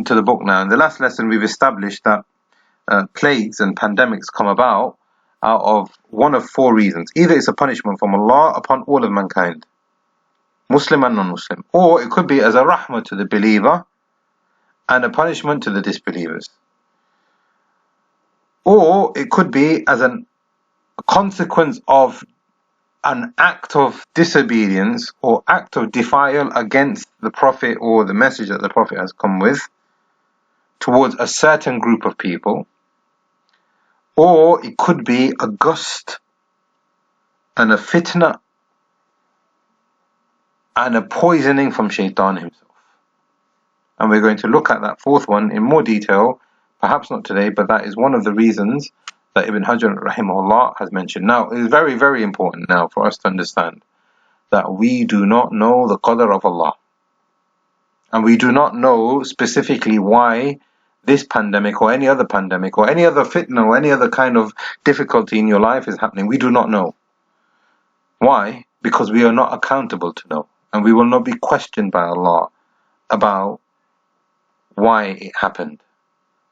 into the book now. In the last lesson, we've established that plagues and pandemics come about out of one of four reasons. Either it's a punishment from Allah upon all of mankind, Muslim and non-Muslim, or it could be as a rahmah to the believer and a punishment to the disbelievers, or it could be as a consequence of an act of disobedience or act of defial against the Prophet or the message that the Prophet has come with towards a certain group of people, or it could be a gust and a fitna and a poisoning from Shaytan himself. And we're going to look at that fourth one in more detail, perhaps not today, but that is one of the reasons that Ibn Hajar rahimahullah has mentioned. Now, it is very, very important now for us to understand that we do not know the qadr of Allah. And we do not know specifically why this pandemic or any other fitna or any other kind of difficulty in your life is happening. We do not know. Why? Because we are not accountable to know. And we will not be questioned by Allah about why it happened.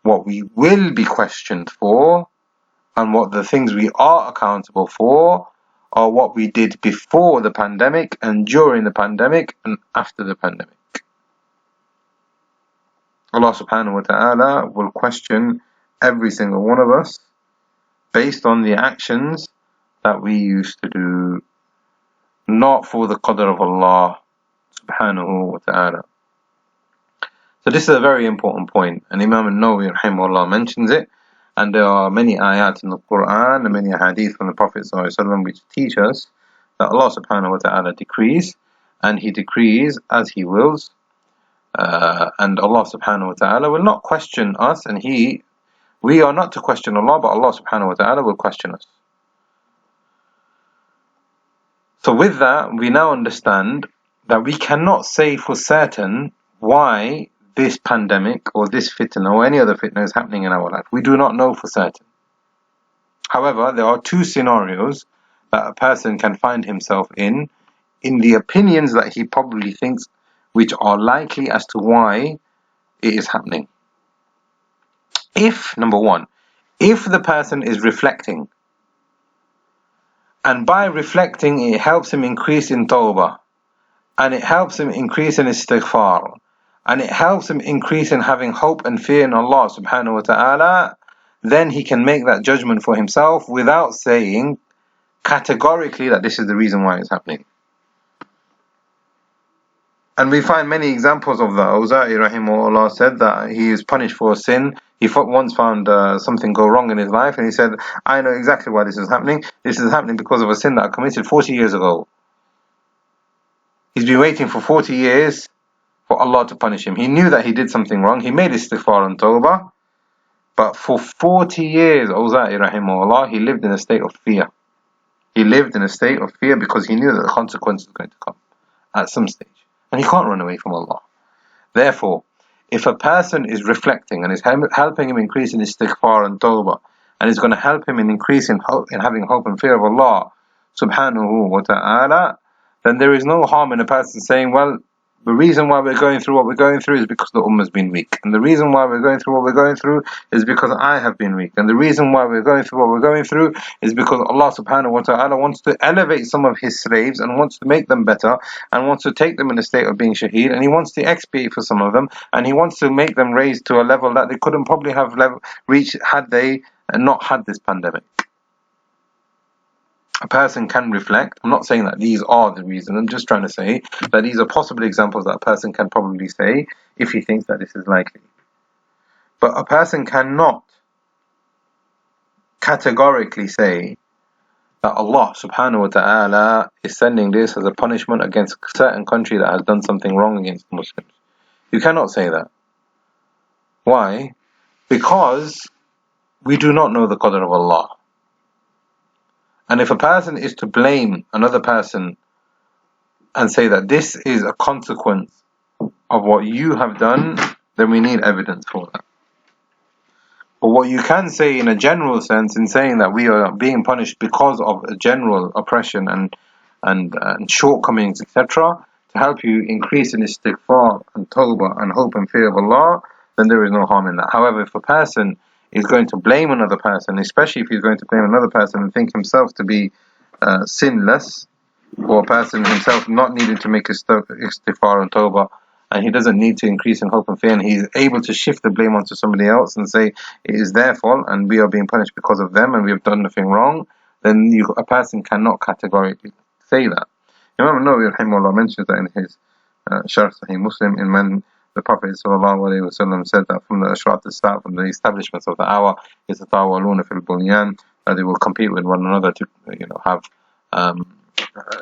What we will be questioned for and what the things we are accountable for are what we did before the pandemic and during the pandemic and after the pandemic. Allah subhanahu wa ta'ala will question every single one of us based on the actions that we used to do, not for the qadr of Allah subhanahu wa ta'ala. So this is a very important point, and Imam al-Nawawi rahimahullah mentions it, and there are many ayat in the Quran and many hadith from the Prophet ﷺ which teach us that Allah subhanahu wa ta'ala decrees, and He decrees as He wills, and Allah subhanahu wa ta'ala will not question us, and we are not to question Allah, but Allah subhanahu wa ta'ala will question us. So with that, we now understand that we cannot say for certain why this pandemic or this fitna or any other fitna is happening in our life. We do not know for certain. However, there are two scenarios that a person can find himself in the opinions that he probably thinks which are likely as to why it is happening. If, number one, if the person is reflecting, and by reflecting it helps him increase in tawbah, and it helps him increase in istighfar, and it helps him increase in having hope and fear in Allah subhanahu wa ta'ala, then he can make that judgment for himself without saying categorically that this is the reason why it's happening. And we find many examples of that. Awza'i rahimahullah said that he is punished for a sin. He once found something go wrong in his life, and he said, I know exactly why this is happening. This is happening because of a sin that I committed 40 years ago. He's been waiting for 40 years for Allah to punish him. He knew that he did something wrong. He made istighfar and tawbah. But for 40 years, Awza'i rahimahullah, he lived in a state of fear. He lived in a state of fear because he knew that the consequence was going to come at some stage. And he can't run away from Allah. Therefore, if a person is reflecting and is helping him increase in istighfar and tawbah, and is going to help him in increasing in having hope and fear of Allah subhanahu wa ta'ala, then there is no harm in a person saying, well, the reason why we're going through what we're going through is because the ummah has been weak. And the reason why we're going through what we're going through is because I have been weak. And the reason why we're going through what we're going through is because Allah subhanahu wa ta'ala wants to elevate some of His slaves and wants to make them better and wants to take them in a state of being shaheed, and He wants to expiate for some of them, and He wants to make them raised to a level that they couldn't probably have reached had they not had this pandemic. A person can reflect. I'm not saying that these are the reasons. I'm just trying to say that these are possible examples that a person can probably say if he thinks that this is likely. But a person cannot categorically say that Allah subhanahu wa ta'ala is sending this as a punishment against a certain country that has done something wrong against Muslims. You cannot say that. Why? Because we do not know the qadr of Allah. And if a person is to blame another person and say that this is a consequence of what you have done, then we need evidence for that. But what you can say in a general sense, in saying that we are being punished because of a general oppression and shortcomings, etc., to help you increase in istighfar and tawbah and hope and fear of Allah, then there is no harm in that. However, if a person is going to blame another person, especially if he's going to blame another person and think himself to be sinless, or a person himself not needing to make istighfar and tawbah, and he doesn't need to increase in hope and fear, and he's able to shift the blame onto somebody else and say it is their fault and we are being punished because of them and we have done nothing wrong, then a person cannot categorically say that. Imam Nawawi rahimahullah mentions that in his Sharh Sahih Muslim, in when the Prophet ﷺ said that from the ashrat al-start, from the establishments of the hour, is tatawaluna fil bunyan, that they will compete with one another to have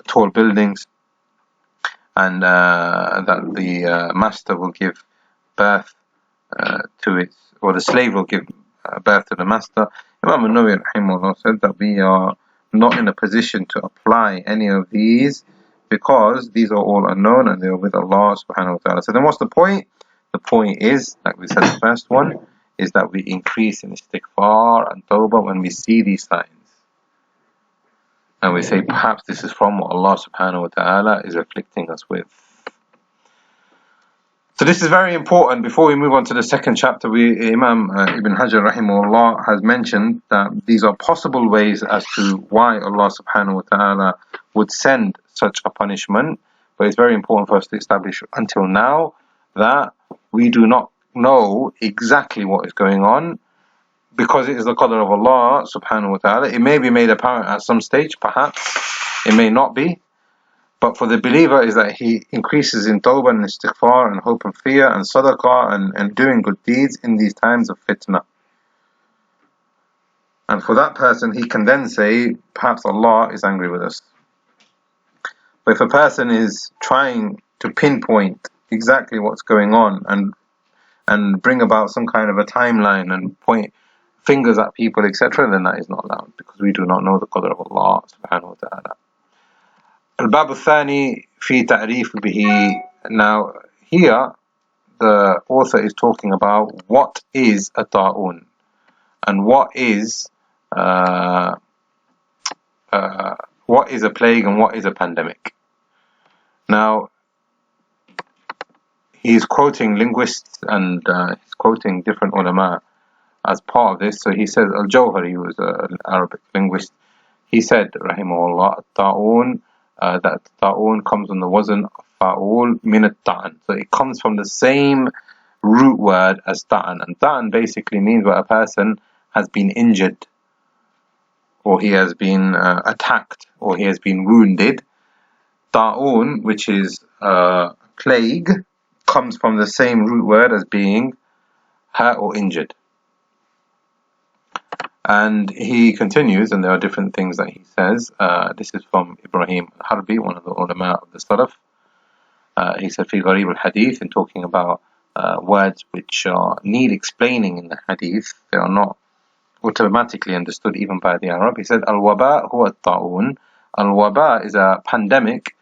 tall buildings, and that the master will give birth to its, or the slave will give birth to the master. Imam Nawawi rahimahullah said that we are not in a position to apply any of these because these are all unknown and they are with Allah subhanahu wa ta'ala. So then what's the point? The point is, like we said, the first one is that we increase in istighfar and tawbah when we see these signs. And we say, perhaps this is from what Allah subhanahu wa ta'ala is afflicting us with. So this is very important. Before we move on to the second chapter, Imam Ibn Hajar rahimahullah has mentioned that these are possible ways as to why Allah subhanahu wa ta'ala would send such a punishment. But it's very important for us to establish until now that we do not know exactly what is going on, because it is the qadr of Allah subhanahu wa ta'ala. It may be made apparent at some stage, perhaps. It may not be. But for the believer is that he increases in tawbah and istighfar and hope and fear and sadaqah and doing good deeds in these times of fitna. And for that person, he can then say, perhaps Allah is angry with us. But if a person is trying to pinpoint exactly what's going on and bring about some kind of a timeline and point fingers at people, etc., then that is not allowed, because we do not know the qadr of Allah subhanahu wa ta'ala. Al-Bab al-Thani fi ta'rif bihi. Now, here the author is talking about what is a ta'un and what is a plague and what is a pandemic. Now, he's quoting linguists and he's quoting different ulama as part of this. So he says, Al-Jawhari, who was an Arabic linguist, he said, rahimahullah, ta'un, that ta'un comes on the wazn fa'ul min at-ta'an. So it comes from the same root word as ta'an. And ta'an basically means where a person has been injured, or he has been attacked, or he has been wounded. Ta'un, which is plague, comes from the same root word as being hurt or injured. And he continues, and there are different things that he says. This is from Ibrahim al-Harbi, one of the ulama of the Salaf. He said, fi gharib al-Hadith, in talking about words which need explaining in the Hadith. They are not automatically understood even by the Arab. He said, al-Wabaa huwa at-ta'un. Al-Wabaa is a pandemic.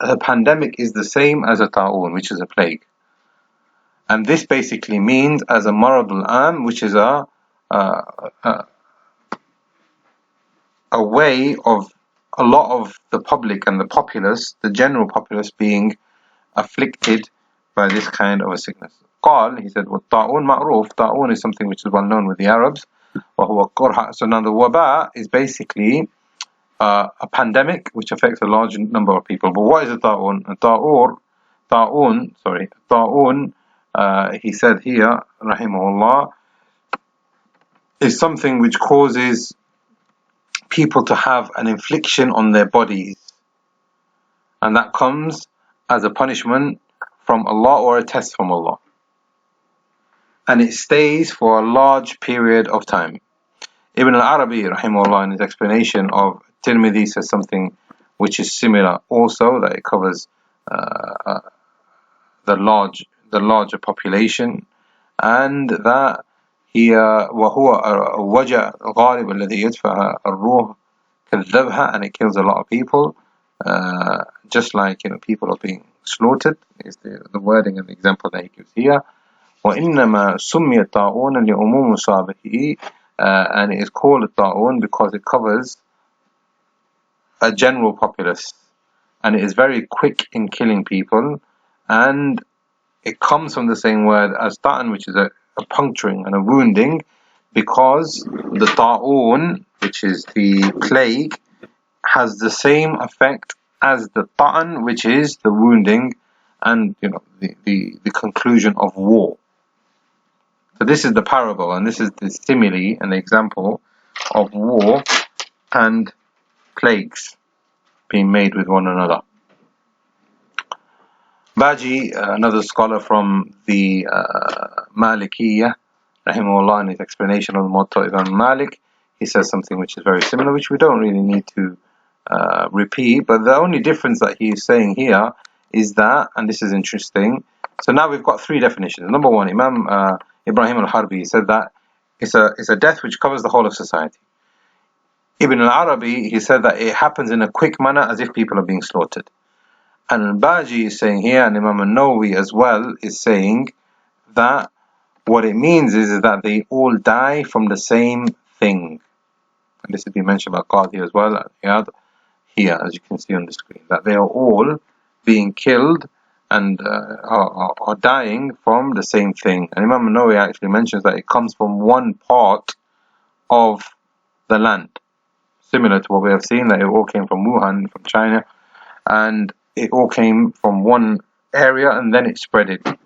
A pandemic is the same as a ta'un, which is a plague. And this basically means as a marad al-am, which is a way of a lot of the public and the populace, the general populace, being afflicted by this kind of a sickness. Qal, he said, ta'un ma'ruf. Ta'un is something which is well known with the Arabs. So now the waba is basically a pandemic which affects a large number of people. But what is a ta'un? Ta'un, he said here, rahimahullah, is something which causes people to have an infliction on their bodies, and that comes as a punishment from Allah or a test from Allah, and it stays for a large period of time. Ibn al-Arabi rahimahullah, in his explanation of Tirmidhi, says something which is similar also, that it covers the larger population, and that وهو وجع غالب الذي يدفع الروح كالذبح, and it kills a lot of people, just like people are being slaughtered, is the wording and the example that he gives here. وإنما سمي الطاعون لعموم مصابه, and it is called a ta'un because it covers a general populace, and it is very quick in killing people, and it comes from the same word as ta'an, which is a puncturing and a wounding, because the ta'un, which is the plague, has the same effect as the ta'an, which is the wounding and the conclusion of war. So this is the parable, and this is the simile and the example of war and plagues being made with one another. Baji, another scholar from the Malikiyah, rahimahullah, in his explanation of the Muwatta Imam Malik, he says something which is very similar, which we don't really need to repeat, but the only difference that he is saying here is that, and this is interesting, so now we've got three definitions. Number one, Imam Ibrahim al-Harbi said that it's a death which covers the whole of society. Ibn al-Arabi, he said that it happens in a quick manner as if people are being slaughtered. And al-Baji is saying here, and Imam al-Nawawi as well is saying that what it means is that they all die from the same thing. And this has been mentioned by Qadi as well here, as you can see on the screen, that they are all being killed and are dying from the same thing. And Imam al-Nawawi actually mentions that it comes from one part of the land, similar to what we have seen, that it all came from Wuhan, from China, and it all came from one area and then it spreaded,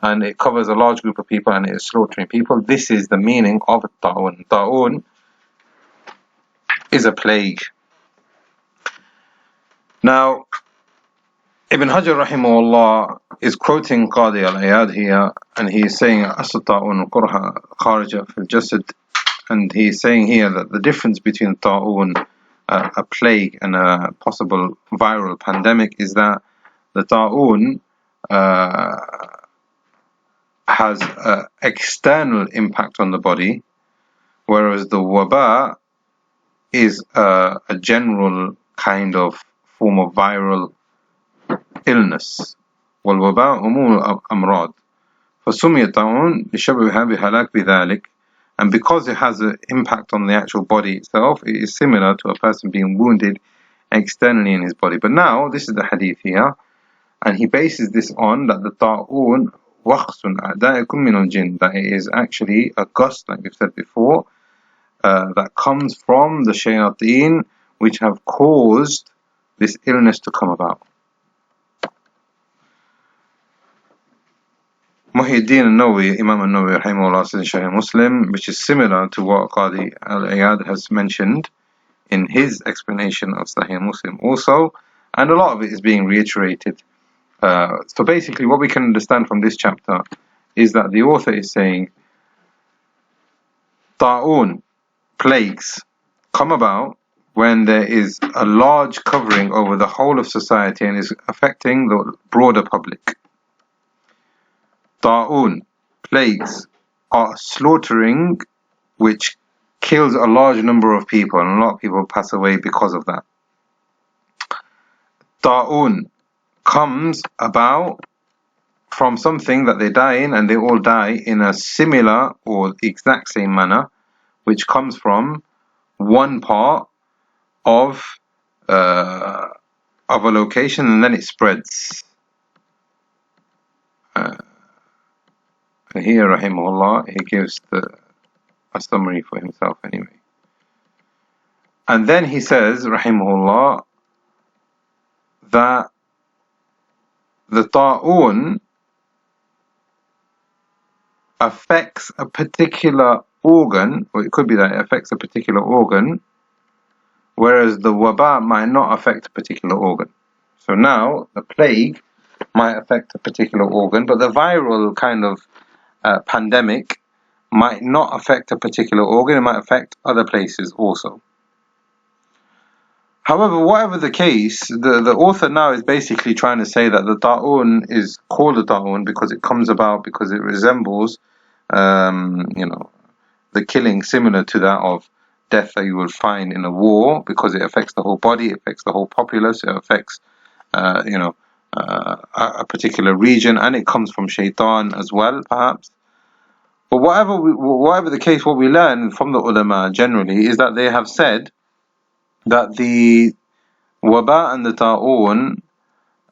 and it covers a large group of people and it is slaughtering people. This is the meaning of ta'un. Ta'un is a plague. Now, Ibn Hajar rahimahullah is quoting Qadi al-Iyad here, and he is saying asl ta'un qurha kharija fil jasad, and he is saying here that the difference between ta'un, a plague, and a possible viral pandemic is that the ta'un has an external impact on the body, whereas the wabaa is a general kind of form of viral illness. وَالْوَبَاءُ أُمُورُ أَمْرَاض فَسُمِّيَ الطَّاعُونُ لِشَبْهِهَا بِهَلَاكِ بِذَلِكَ. And because it has an impact on the actual body itself, it is similar to a person being wounded externally in his body. But now, this is the hadith here, and he bases this on that the ta'un waqsun a'da'ikum min al-jinn, that it is actually a gust, like we've said before, that comes from the shayateen, which have caused this illness to come about. Muhyiddin al-Nawawi, Imam al-Nawawi rahimahullah, says in Sahih Muslim, which is similar to what Qadi al-Iyad has mentioned in his explanation of Sahih Muslim also, and a lot of it is being reiterated. So basically what we can understand from this chapter is that the author is saying ta'un, plagues, come about when there is a large covering over the whole of society and is affecting the broader public. Ta'un, plagues, are slaughtering which kills a large number of people, and a lot of people pass away because of that. Ta'un comes about from something that they die in, and they all die in a similar or exact same manner, which comes from one part of a location, and then it spreads. Here, rahimahullah, he gives a summary for himself anyway. And then he says, rahimahullah, that the ta'un affects a particular organ, or it could be that it affects a particular organ, whereas the wabaa might not affect a particular organ. So now, the plague might affect a particular organ, but the viral kind of pandemic might not affect a particular organ, it might affect other places also. However, whatever the case, the author now is basically trying to say that the ta'un is called a ta'un because it comes about, because it resembles the killing similar to that of death that you will find in a war, because it affects the whole body, it affects the whole populace, it affects a particular region, and it comes from Shaytan as well, perhaps. But whatever the case, what we learn from the ulama generally is that they have said that the wabaa and the ta'un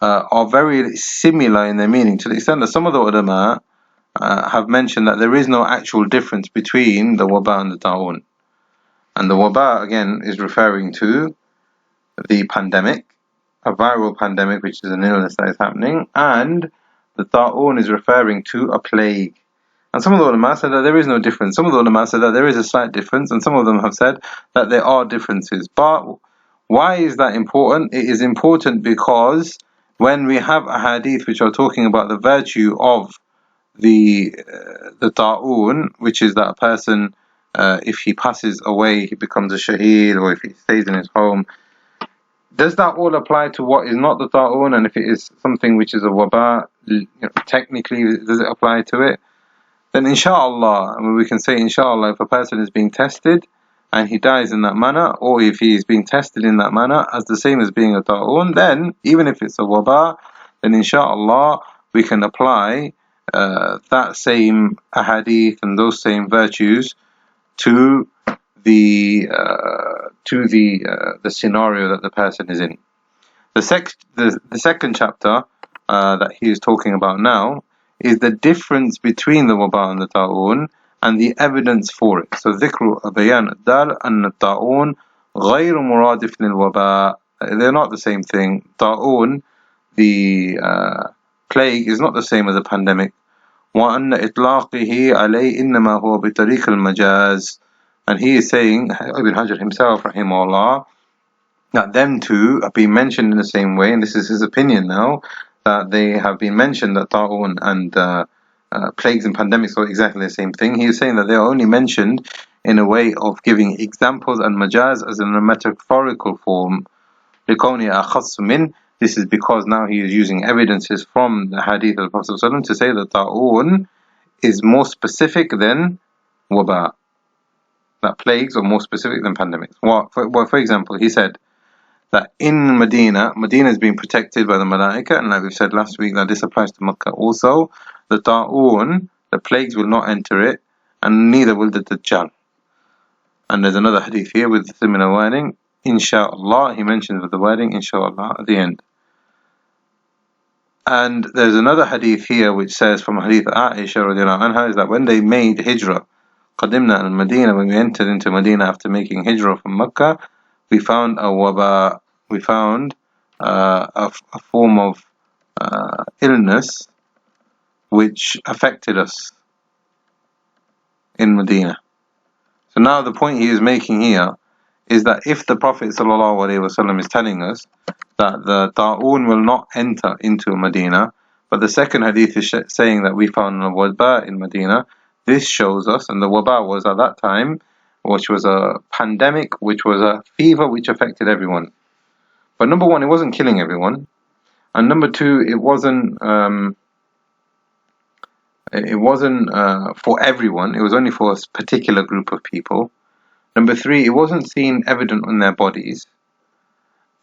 are very similar in their meaning, to the extent that some of the ulama have mentioned that there is no actual difference between the Wabaa and the Ta'un. And the Wabaa, again, is referring to the pandemic, a viral pandemic, which is an illness that is happening, and the Ta'un is referring to a plague. And some of the ulama said that there is no difference. Some of the ulama said that there is a slight difference, and some of them have said that there are differences. But why is that important? It is important because when we have a hadith which are talking about the virtue of the ta'un, which is that a person, if he passes away, he becomes a shaheed, or if he stays in his home, does that all apply to what is not the ta'un? And if it is something which is a waba, technically, does it apply to it? Then inshallah, I mean, we can say inshallah, if a person is being tested and he dies in that manner, or if he is being tested in that manner as the same as being a ta'un, then even if it's a waba, then inshallah we can apply that same ahadith and those same virtues to the scenario that the person is in. The second chapter that he is talking about now is the difference between the waba and the ta'un and the evidence for it. So ذكر بيان الدال أن الطاعون غير مرادف للوباء. They're not the same thing. Ta'un, the plague, is not the same as a pandemic. وأن إطلاقه عليه إنما هو بطريق المجاز. And he is saying, Ibn Hajar himself, rahimahullah, that them two have been mentioned in the same way, and this is his opinion now, that they have been mentioned, that ta'un and plagues and pandemics are exactly the same thing. He is saying that they are only mentioned in a way of giving examples and majaz as in a metaphorical form. لِكَوْنِهَ أَخَصُّ مِنْ. This is because now he is using evidences from the hadith of the Prophet ﷺ to say that ta'un is more specific than waba. That plagues are more specific than pandemics. For example, he said that in Medina is being protected by the Malaika, and like we said last week, that this applies to Makkah also. The ta'un, the plagues will not enter it, and neither will the Dajjal. And there's another hadith here with the similar wording, inshallah. He mentions with the wording inshallah at the end. And there's another hadith here which says from hadith Aisha radiallahu anha, is that when they made hijrah, qadimna al-Madinah, when we entered into Medina after making hijrah from Makkah, we found a waba, we found a form of illness which affected us in Medina. So now the point he is making here is that if the Prophet ﷺ is telling us that the ta'un will not enter into Medina, but the second hadith is saying that we found al-Wabaa in Medina, this shows us, and the Wabaa was at that time, which was a pandemic, which was a fever which affected everyone. But number one, it wasn't killing everyone, and number two, it wasn't for everyone. It was only for a particular group of people. Number three, it wasn't seen evident on their bodies.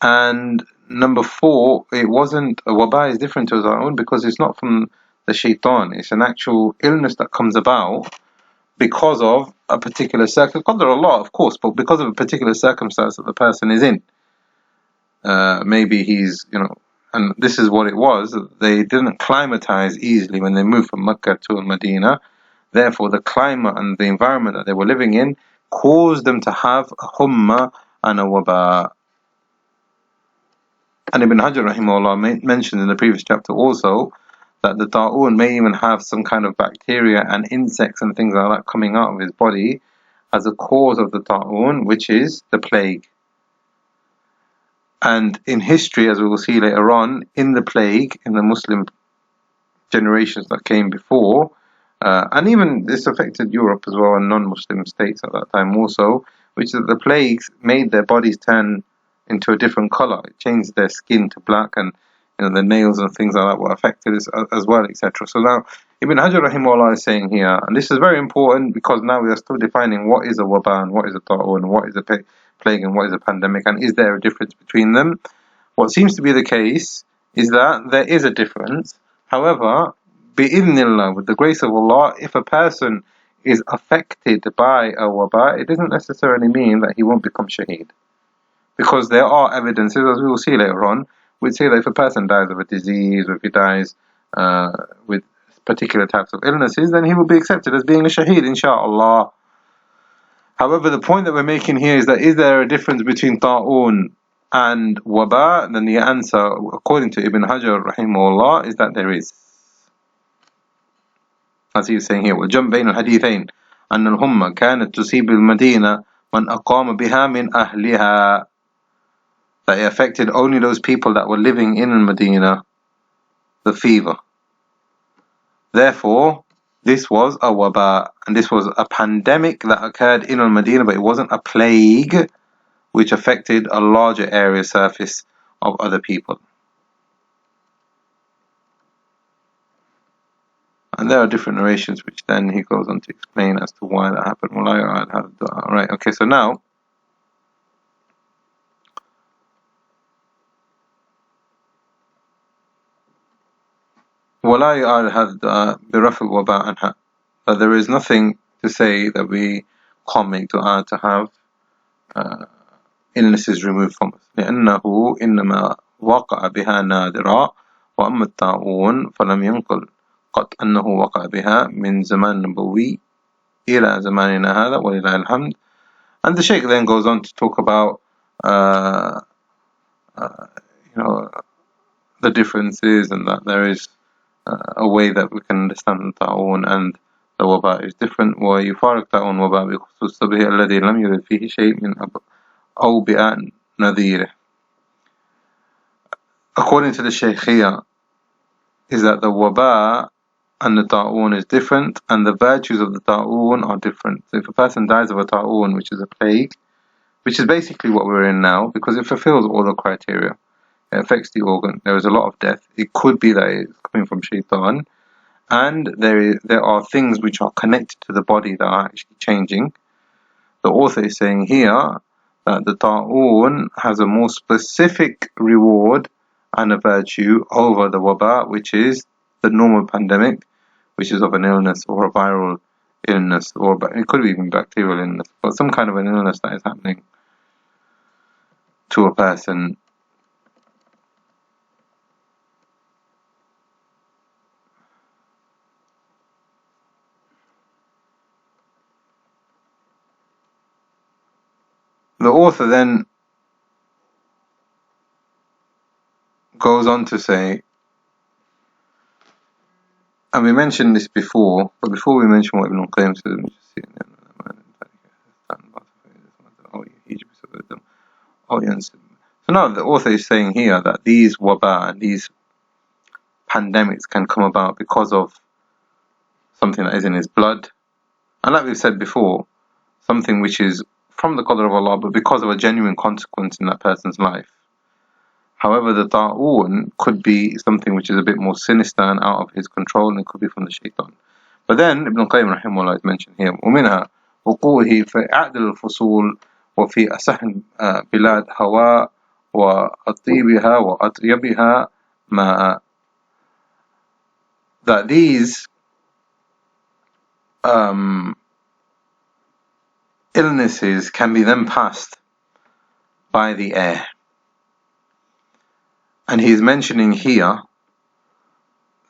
And number four, it wasn't, a wabaa is different to our own because it's not from the Shaytan. It's an actual illness that comes about because of a particular circumstance. There are a lot, of course, but because of a particular circumstance that the person is in. Maybe he's, and this is what it was. They didn't climatize easily when they moved from Mecca to Medina. Therefore, the climate and the environment that they were living in caused them to have a humma and a waba. And Ibn Hajar rahimahullah mentioned in the previous chapter also that the ta'un may even have some kind of bacteria and insects and things like that coming out of his body as a cause of the ta'un, which is the plague. And in history, as we will see later on, in the plague, in the Muslim generations that came before, and even this affected Europe as well, and non-Muslim states at that time also, which is that the plagues made their bodies turn into a different color. It changed their skin to black, and the nails and things like that were affected as well, etc. So now Ibn Hajar rahimahullah is saying here, and this is very important because now we are still defining what is a wabaa and what is a ta'un, and what is a plague and what is a pandemic, and is there a difference between them? What seems to be the case is that there is a difference. However, bi'idhnillah, with the grace of Allah, if a person is affected by a wabaa, it doesn't necessarily mean that he won't become shaheed. Because there are evidences, as we will see later on, which say that if a person dies of a disease, or if he dies with particular types of illnesses, then he will be accepted as being a shaheed, inshaAllah. However, the point that we're making here is that is there a difference between ta'un and waba? Then the answer, according to Ibn Hajar rahimahullah, is that there is. As he is saying here, وَجَمْ بَيْنَ الْحَدِيثَيْنِ أَنَّ الْهُمَّ كَانَتْ تُصِيبُ الْمَدِينَةَ مَنْ أَقَامَ بِهَا مِنْ أَهْلِهَا. That it affected only those people that were living in Medina, the fever. Therefore, this was a waba, and this was a pandemic that occurred in Medina, but it wasn't a plague which affected a larger area surface of other people. And there are different narrations which then he goes on to explain as to why that happened. Right, okay, so now وَلَا يُعَادْ هَذَا الدُّعَاء بِرَفْعِ الْوَبَاءِ عَنْهَا. That there is nothing to say that we can't make dua to have illnesses removed from us. لأنه إنما وقع بها نادرا وأما الطاعون فلم ينقل قط أنه وقع بها من زمان نبوي إلى زماننا هذا ولله الحمد. And the Shaykh then goes on to talk about the differences, and that there is a way that we can understand the ta'un and the waba is different. ويفارق ta'un waba بخصوص به الذي لم يرد فيه شيء من أوبئة نذيره. According to the Shaykh here, is that the waba and the ta'un is different, and the virtues of the ta'un are different. So if a person dies of a ta'un, which is a plague, which is basically what we're in now, because it fulfills all the criteria, it affects the organ, there is a lot of death, it could be that it's coming from Shaytan, and there are things which are connected to the body that are actually changing. The author is saying here that the ta'un has a more specific reward and a virtue over the waba, which is the normal pandemic, which is of an illness or a viral illness, or it could be even bacterial illness, but some kind of an illness that is happening to a person. The author then goes on to say, and we mentioned this before, but before we mention what Ibn al-Qayyim says, let me just see it. So now the author is saying here that these waba and these pandemics can come about because of something that is in his blood, and like we've said before, something which is from the qadr of Allah, but because of a genuine consequence in that person's life. However, the ta'un could be something which is a bit more sinister and out of his control, and it could be from the Shaytan. But then Ibn al-Qayyim rahimahullah is mentioned here, ومنها وقوعه في أعدل الفصول وفي أصح بلاد هواء وأطيبها وأطيبها ماء. That these illnesses can be then passed by the air. And he's mentioning here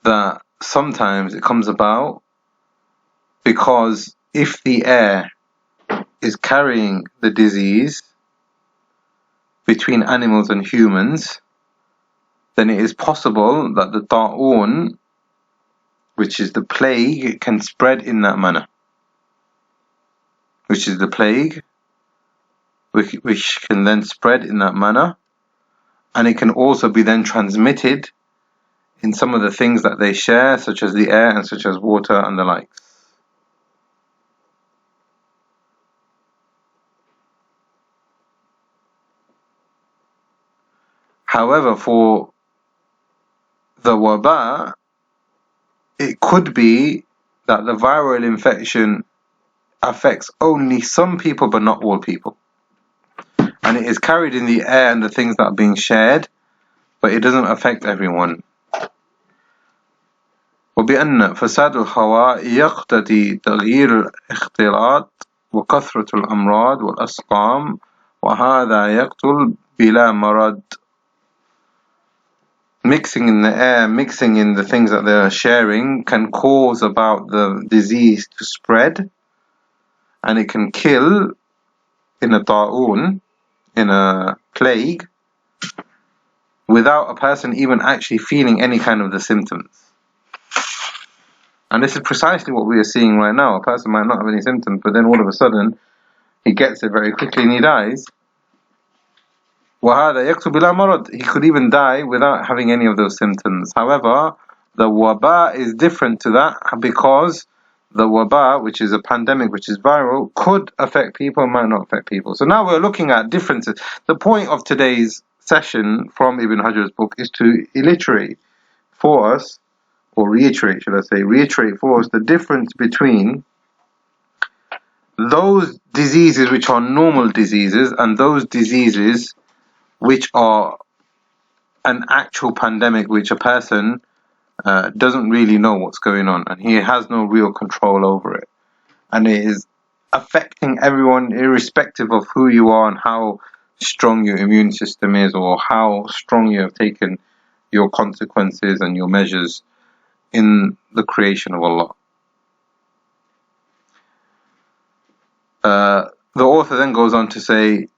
that sometimes it comes about because if the air is carrying the disease between animals and humans, then it is possible that the ta'un, which is the plague, can spread in that manner. Which is the plague, which can then spread in that manner, and it can also be then transmitted in some of the things that they share, such as the air and such as water and the likes. However, for the waba, it could be that the viral infection affects only some people but not all people, and it is carried in the air and the things that are being shared, but it doesn't affect everyone. وبأن فساد الهواء يقتضي تغيير الاختلاط وكثرة الأمراض والأسقام وهذا يقتل بلا مرض. mixing in the air, mixing in the things that they're sharing, can cause about the disease to spread, and it can kill in a ta'un, in a plague, without a person even actually feeling any kind of the symptoms. And this is precisely what we are seeing right now. A person might not have any symptoms, but then all of a sudden he gets it very quickly and he dies. وَهَذَا يَكْتُبْ بِلَا مَرَضٍ. He could even die without having any of those symptoms. However, the wabaa is different to that, because the wabaa, which is a pandemic, which is viral, could affect people and might not affect people. So now we're looking at differences. The point of today's session from Ibn Hajar's book is to reiterate for us the difference between those diseases which are normal diseases and those diseases which are an actual pandemic, which a person doesn't really know what's going on, and he has no real control over it, and it is affecting everyone irrespective of who you are and how strong your immune system is, or how strong you have taken your consequences and your measures in the creation of Allah. The author then goes on to say,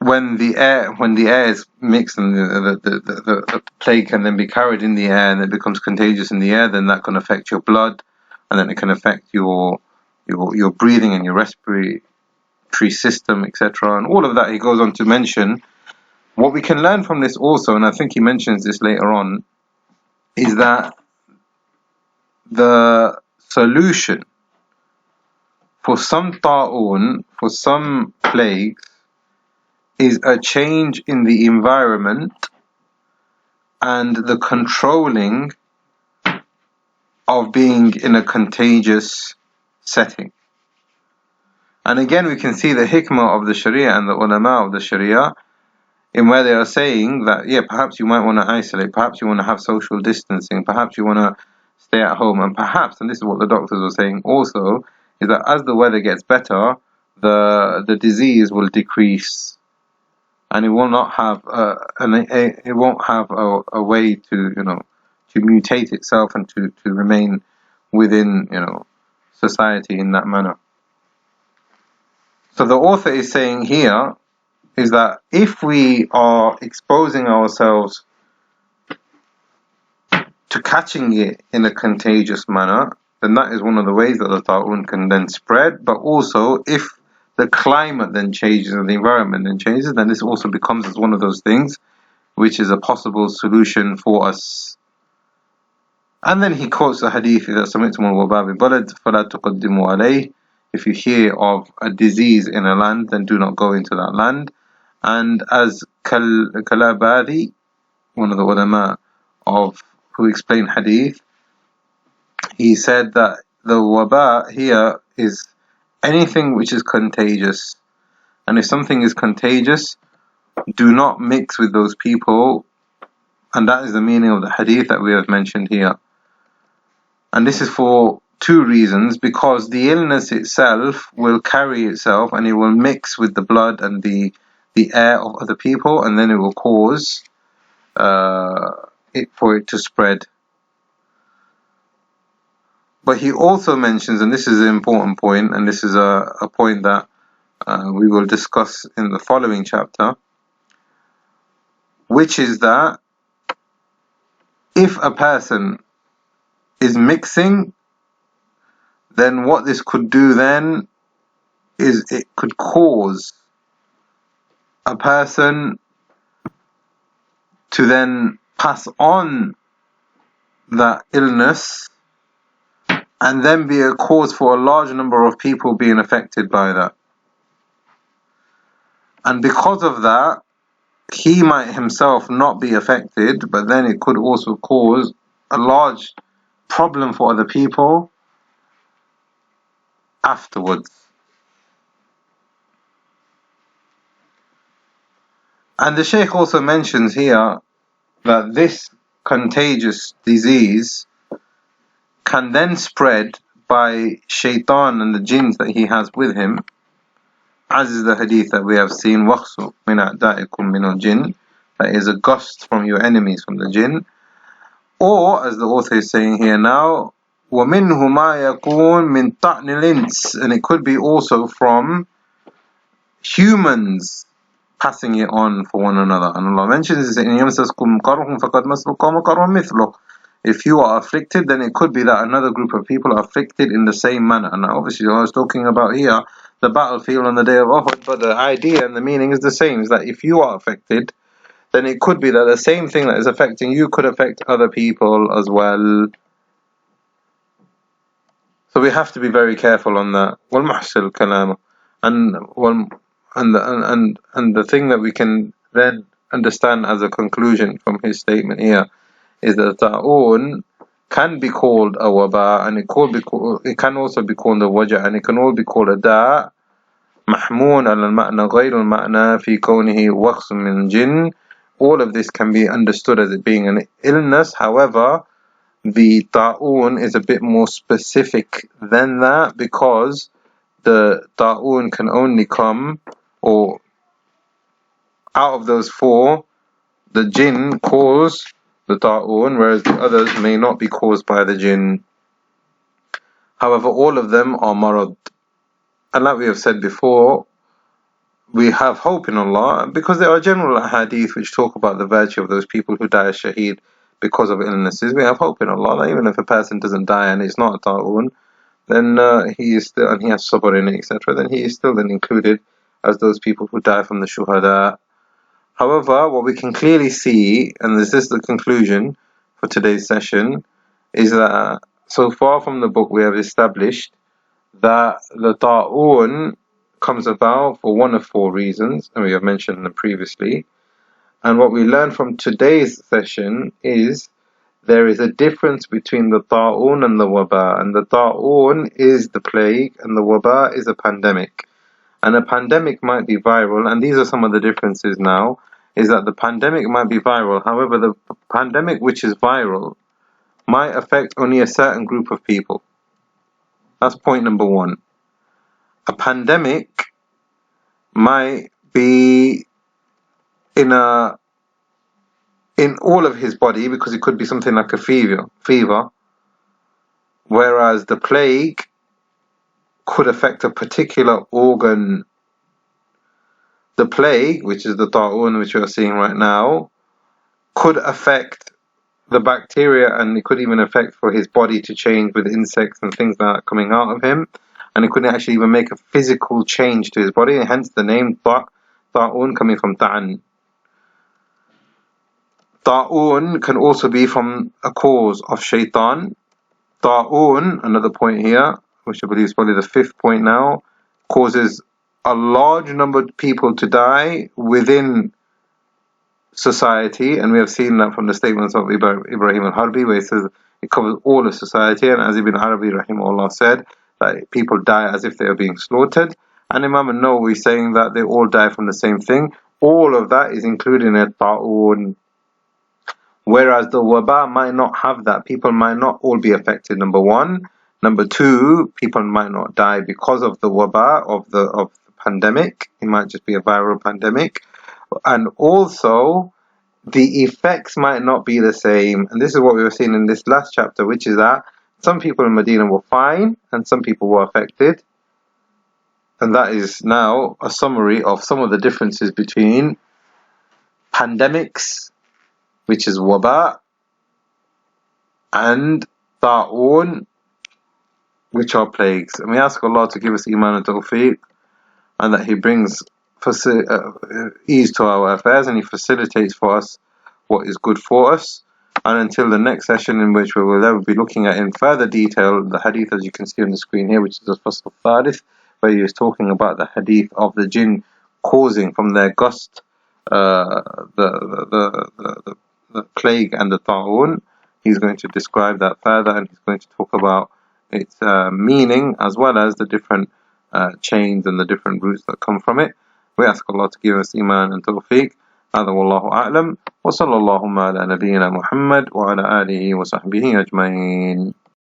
when the air is mixed and the plague can then be carried in the air and it becomes contagious in the air, then that can affect your blood, and then it can affect your breathing and your respiratory system, etc. And all of that he goes on to mention. What we can learn from this also, and I think he mentions this later on, is that the solution for some ta'un, for some plagues, is a change in the environment and the controlling of being in a contagious setting. And again, we can see the hikmah of the Sharia and the ulama of the Sharia in where they are saying that, yeah, perhaps you might want to isolate, perhaps you want to have social distancing, perhaps you want to stay at home, and perhaps, and this is what the doctors are saying also, is that as the weather gets better, the disease will decrease, and it will not have it won't have a way to to mutate itself and to remain within society in that manner. So the author is saying here is that if we are exposing ourselves to catching it in a contagious manner, then that is one of the ways that the ta'un can then spread. But also, if the climate then changes and the environment then changes, then this also becomes as one of those things which is a possible solution for us. And then he quotes the hadith that سمعتم الوباء ببلد فلا تقدموا عليه. If you hear of a disease in a land, then do not go into that land. And as Kalabadi, one of the ulama who explained hadith, he said that the wabaa here is anything which is contagious. And if something is contagious, do not mix with those people. And that is the meaning of the hadith that we have mentioned here. And this is for two reasons: because the illness itself will carry itself and it will mix with the blood and the air of other people, and then it will cause for it to spread. But he also mentions, and this is an important point, and this is a point that we will discuss in the following chapter, which is that if a person is mixing, then what this could do then is it could cause a person to then pass on that illness and then be a cause for a large number of people being affected by that. And because of that, he might himself not be affected, but then it could also cause a large problem for other people afterwards. And the Shaykh also mentions here that this contagious disease can then spread by Shaytan and the jinns that he has with him, as is the hadith that we have seen, وَخْسُ مِنْ أَعْدَائِكُمْ مِنَ الْجِنِّ that is a gust from your enemies, from the jinn. Or, as the author is saying here now, وَمِنْهُ مَا يَكُونُ مِنْ طَعْنِ الْإِنْسِ, and it could be also from humans passing it on for one another. And Allah mentions this in يَمْسَسْكُمْ قَرْهٌ فَقَدْ مَسَّ الْقَوْمَ قَرْهٌ مِثْلُهُ. If you are afflicted, then it could be that another group of people are afflicted in the same manner. And obviously I was talking about here the battlefield on the day of Uhud, but the idea and the meaning is the same, is that if you are affected, then it could be that the same thing that is affecting you could affect other people as well. So we have to be very careful on that. وَالْمُحْسِلْ كَلَامُ. And the thing that we can then understand as a conclusion from his statement here is that ta'un can be called a waba, and it can also be called a waja, and it can all be called a da' mahmoon al-ma'na ghayr al-ma'na fi kawnihi waqs min jinn. All of this can be understood as it being an illness. However, the ta'un is a bit more specific than that, because the ta'un can only come, or out of those four, the jinn cause the ta'un, whereas the others may not be caused by the jinn. However, all of them are marad. And like we have said before, we have hope in Allah, because there are general hadith which talk about the virtue of those people who die as shaheed because of illnesses. We have hope in Allah that even if a person doesn't die and it's not a ta'un, then he is still, and he has sabr in it, etc., then he is still then included as those people who die from the shuhada. However, what we can clearly see, and this is the conclusion for today's session, is that so far from the book we have established that the ta'un comes about for one of four reasons, and we have mentioned them previously. And what we learn from today's session is there is a difference between the ta'un and the waba, and the ta'un is the plague and the waba is a pandemic. And a pandemic might be viral, and these are some of the differences now, is that the pandemic might be viral. However, the pandemic which is viral might affect only a certain group of people. That's point number one. A pandemic might be in all of his body, because it could be something like a fever, whereas the plague could affect a particular organ. The plague, which is the ta'un which we are seeing right now, could affect the bacteria, and it could even affect for his body to change with insects and things like that coming out of him, and it could actually even make a physical change to his body, and hence the name ta'un coming from ta'an. Ta'un can also be from a cause of Shaytan. Ta'un, another point here, which I believe is probably the fifth point now, causes a large number of people to die within society, and we have seen that from the statements of Ibrahim al-Harbi, where he says it covers all of society, and as Ibn Arabi rahimahullah said, that people die as if they are being slaughtered, and Imam an-Nawawi saying that they all die from the same thing. All of that is included in a ta'un. Whereas the waba might not have that. People might not all be affected, number one. Number two, people might not die because of the waba, of the pandemic. It might just be a viral pandemic. And also, the effects might not be the same. And this is what we were seeing in this last chapter, which is that some people in Medina were fine and some people were affected. And that is now a summary of some of the differences between pandemics, which is waba, and ta'un, which are plagues. And we ask Allah to give us iman and tawfiq, and that He brings ease to our affairs, and He facilitates for us what is good for us. And until the next session, in which we will be looking at in further detail the hadith, as you can see on the screen here, which is the Fasl al-Thalith, where he is talking about the hadith of the jinn causing from their gust the plague and the ta'un. He's going to describe that further, and he's going to talk about its meaning, as well as the different chains and the different roots that come from it. We ask Allah to give us iman and tawfiq. هذا والله أعلم وصلى اللهم على نبينا محمد وعلى آله وصحبه أجمعين.